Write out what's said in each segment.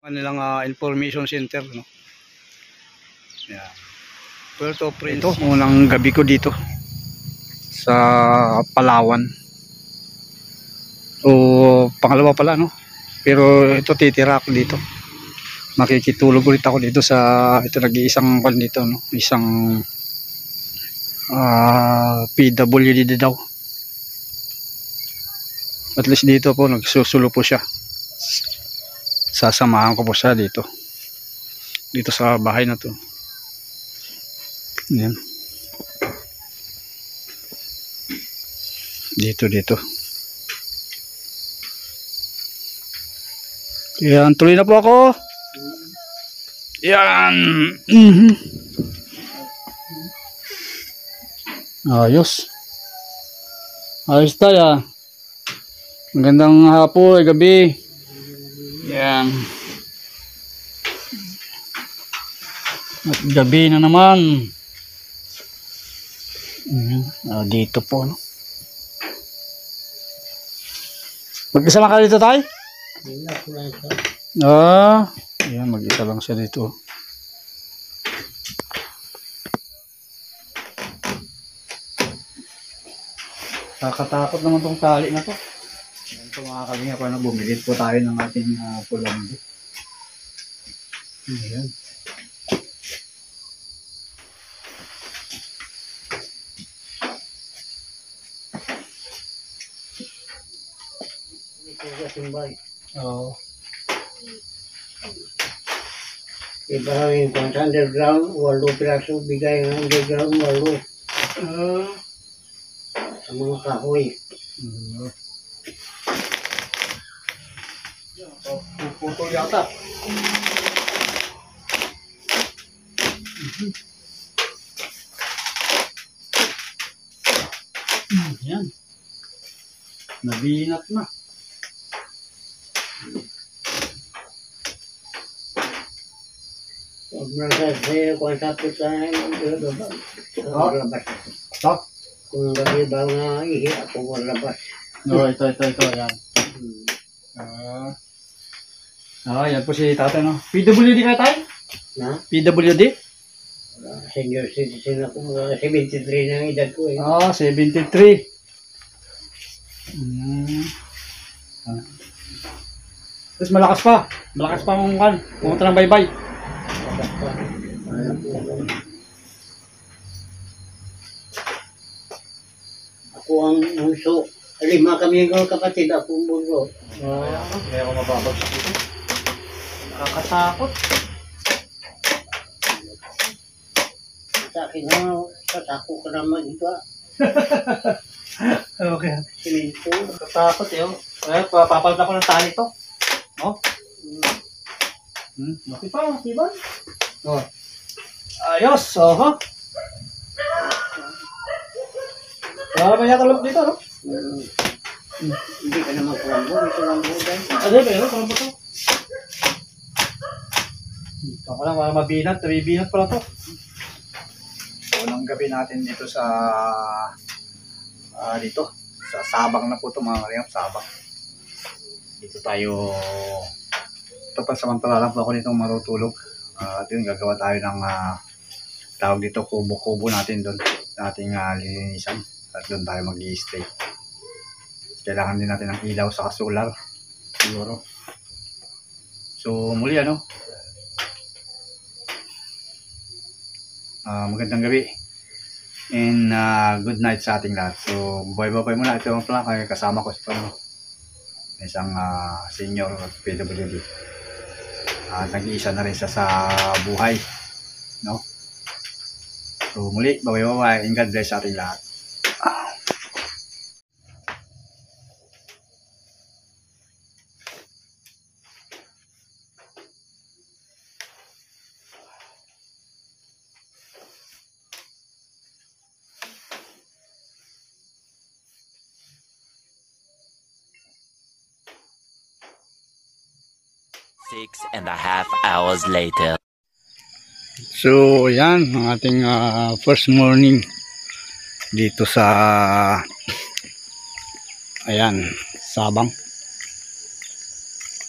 Kanilang information center, no? Yan. Puerto Prince. Ito, unang gabi ko dito sa Palawan. O pangalawa pala, no? Pero ito titira ako dito. Makikitulog ulit ako dito sa ito, nag-iisang pan dito, no? Isang PWD daw. At least dito po nagsusulo po siya. Sasamahan ko po siya dito sa bahay na to. Yan. Dito. Yan, tuloy na po ako. Yan. Ayos tayo. Magandang hapon, gabi. Yan. At gabi na naman. Dito po, no? Mag-isa lang ka dito, tay? Yan, mag-isa lang siya dito. Kakatakot naman tong tali na to. Ito mga kalinga, paano bumilit po tayo ng ating pulambo. Ayan. Oo. Iba yung sa underground, 8 piraso bigay ng underground, 8. Sa mga kahoy. Puputol yata. Yan. Nabinat na. Huwag mo lang sa'yo kung sapit sa labas. Stop. Kung gabi ba nga ihi ako labas. No, ito. Yan. Yan po si tatay, no? PWD kayo tayo? Na? PWD? Senior citizen ako, mga 73 na ang edad ko eh. 73. Tapos malakas pa mong kan. Pumunta ng bye-bye. Ako ang bunso. 5 kami ng kapatid, ako ang bunso. Kaya ako mababagsak dito. Nakakatakot. Sa akin na, tatako ka naman ito. Okay. Siminto. Nakatakot eh. Papapalda ko ng tali to. No? Okay pa, diba? Ayos, wala naman yata lang dito, no? Hindi ka naman kulambo, ito lang po dahil. Pero kulambo to. Ito ko lang, wala mabinat, nabibinat pala to. Unang gabi natin dito sa Sabang na po ito mga kalingap, Sabang. Dito tayo, ito pa samantala lang po ako dito marutulog. At yun, gagawa tayo ng tawag dito, kubo-kubo natin doon, nating lilinisan. At doon tayo mag-i-stay. Kailangan din natin ng ilaw sa solar siguro. So muli magandang gabi and good night sa ating lahat. So bye muna. Ito ang plan, kasama ko isang senior PWD. Nag-iisa na rin siya sa buhay, no? So muli, bye and God bless sa ating lahat. 6.5 hours later. So yan ang ating first morning dito sa Sabang.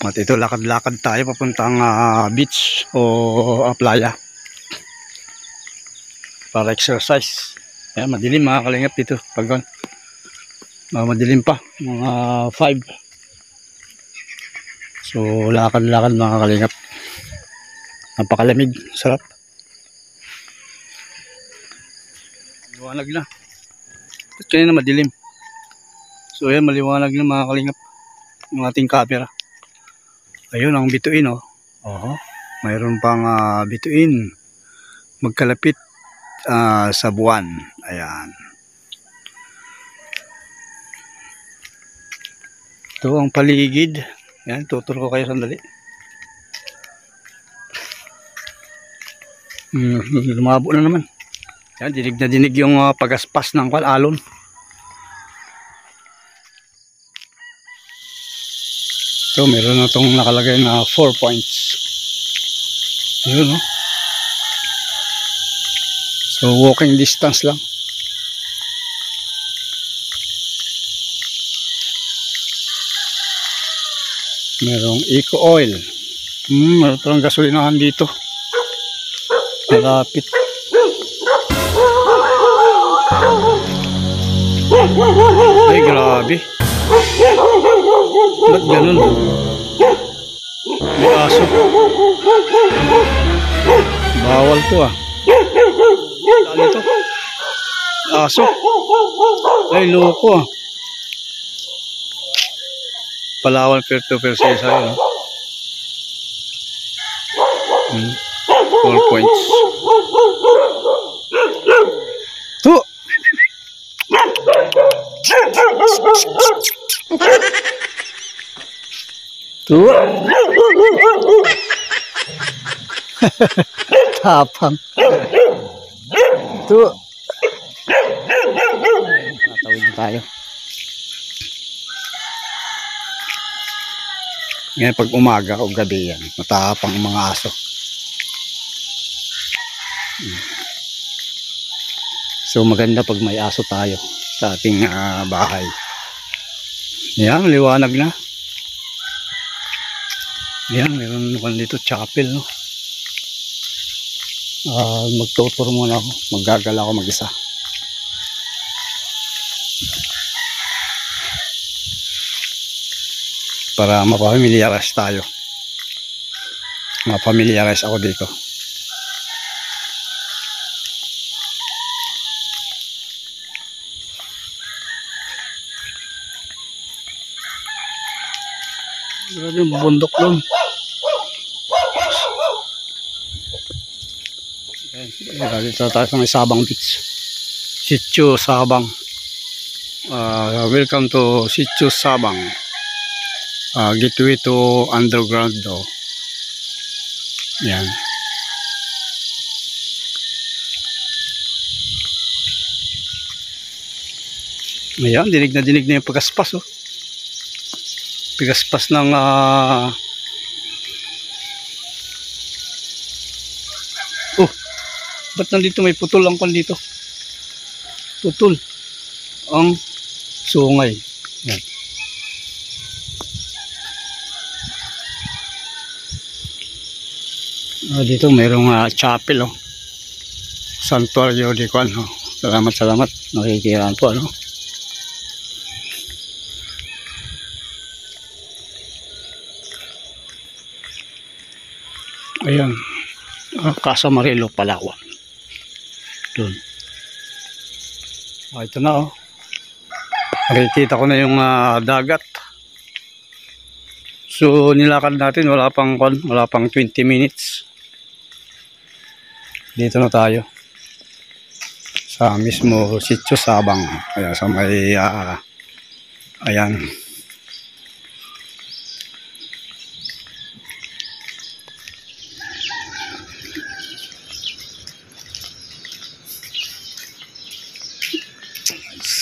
At ito, lakad-lakad tayo papuntang beach o playa para exercise. Ayan, madilim mga kalingap dito pag madilim pa, mga 5. So lakad-lakad mga kalingap, napakalamig, sarap, maliwanag na at kanina madilim. So ayan, maliwanag na mga kalingap yung ating camera. Ayun ang bituin, oh. Mayroon pang bituin magkalapit sa buwan. Ayan. Ito ang paligid. Ayan, tutur ko kayo sandali. Lumabo na naman. Ayan, dinig na dinig yung pagaspas ng alon. So, meron na itong nakalagay na 4 points. Ayun, no? So, walking distance lang. Merong eco oil. Meron palang gasolinahan dito. Malapit. Ay, grabe. Ba't ganun? May aso. Bawal to Dali to. Aso. Ay, loko Palawan Puerto Princesa. 4 points. To. Tuh. Tapang. Tuh. Natawid na tayo. Ngayon pag umaga o gabi yan, matapang ang mga aso. So maganda pag may aso tayo sa ating bahay. Yan, liwanag na. Yan, meron naman dito chapel, no? Magtutur muna ako. Maggagala ako mag-isa. Para mapamiliarize tayo. Mapamiliarize ako dito. Grabe yung bundok doon. Dito tayo sa may Sabang Beach. Sitio Sabang. Welcome to Sitio Sabang. Gateway to underground daw. Yan. Ayan, dinig na yung pagaspas, oh. Pagaspas ng ba't nandito may putol ang kon dito? Putol ang sungay. Yan. Dito mayroong chapel, oh. Santuario di Kwan, oh. Salamat. Nakikiraan po, ano? Ayan. Casa Marilo, Palawan. Doon. Ito na, oh. Nakikita ko na yung dagat. So nilakad natin, wala pang 20 minutes. Dito na tayo sa mismo Sitio Sabang. Ayan, sa may ayan.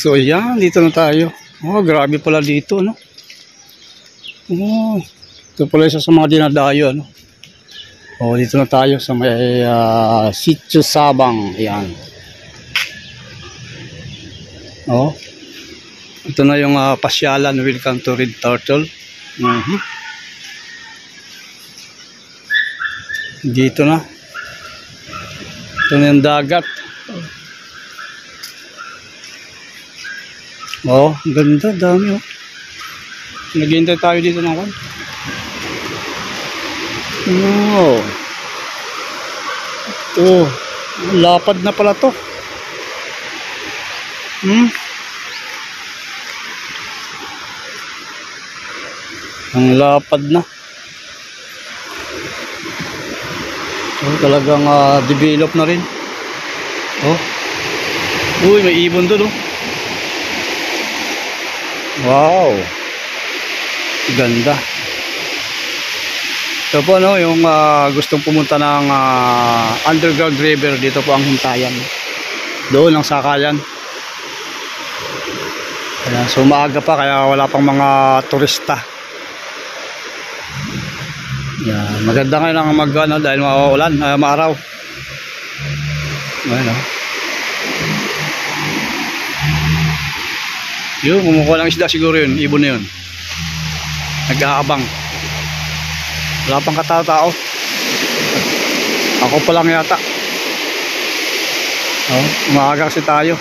So yan, dito na tayo. Oh, grabe pala dito, no? Oh, ito pala isa sa mga dinadayo, no? Oh, dito na tayo sa may Sitio Sabang. Ayan. Oh. Ito na yung pasyalan. Welcome to Red Turtle. Dito na. Ito na yung dagat. Oh, ganda, dami oh. Naghihintay tayo dito ng kan. Oh. Ito. Lapad na pala to. Ang lapad na. Oh, talagang develop na rin. Oh. Uy, may ibon doon oh. Wow. Ganda. Ito po no, yung gustong pumunta ng underground river, dito po ang hintayan. Doon ang sakayan. Ayan, so maaga pa kaya wala pang mga turista. Yan, maganda ngayon ang mag-ano dahil mauulan, maaraw. Ayan o. Yun, kumukuha ng isda siguro yun, ibon na yun. Nag-aabang. Wala pang katao-tao. Ako pa lang yata. Oh, umaga kasi tayo.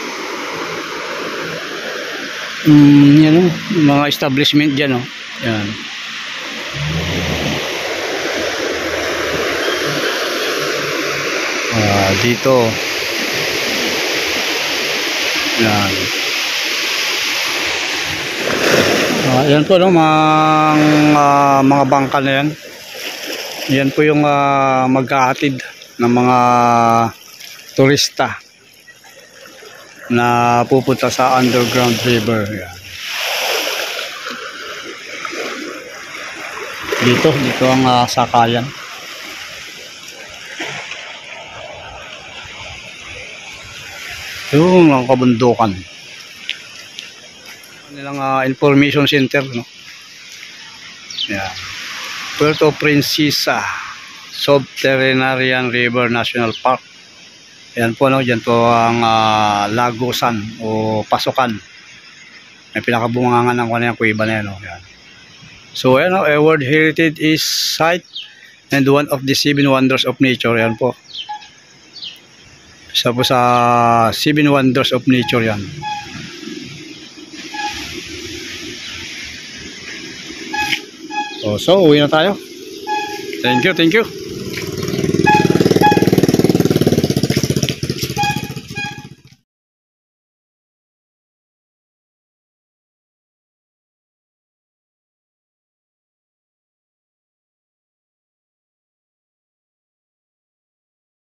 Yan o, mga establishment dyan o. Yan. Dito. Yan. Yan po no, mga bangka na yan. Yan po yung maghahatid ng mga turista na pupunta sa underground river. Yan. Dito ang sakayan. Yung ang kabundukan. Nilang information center, no? Yeah. Puerto Princesa Subterranean River National Park. Yan po, no? Diyan po ang lagusan o pasukan. May pinakabungangan ng kaniyang kuiba na yan, no? Yan. So, yan, no? A World Heritage Site and one of the 7 wonders of nature. Yan po. Isa po sa 7 wonders of nature yan. So uwi na tayo. Thank you.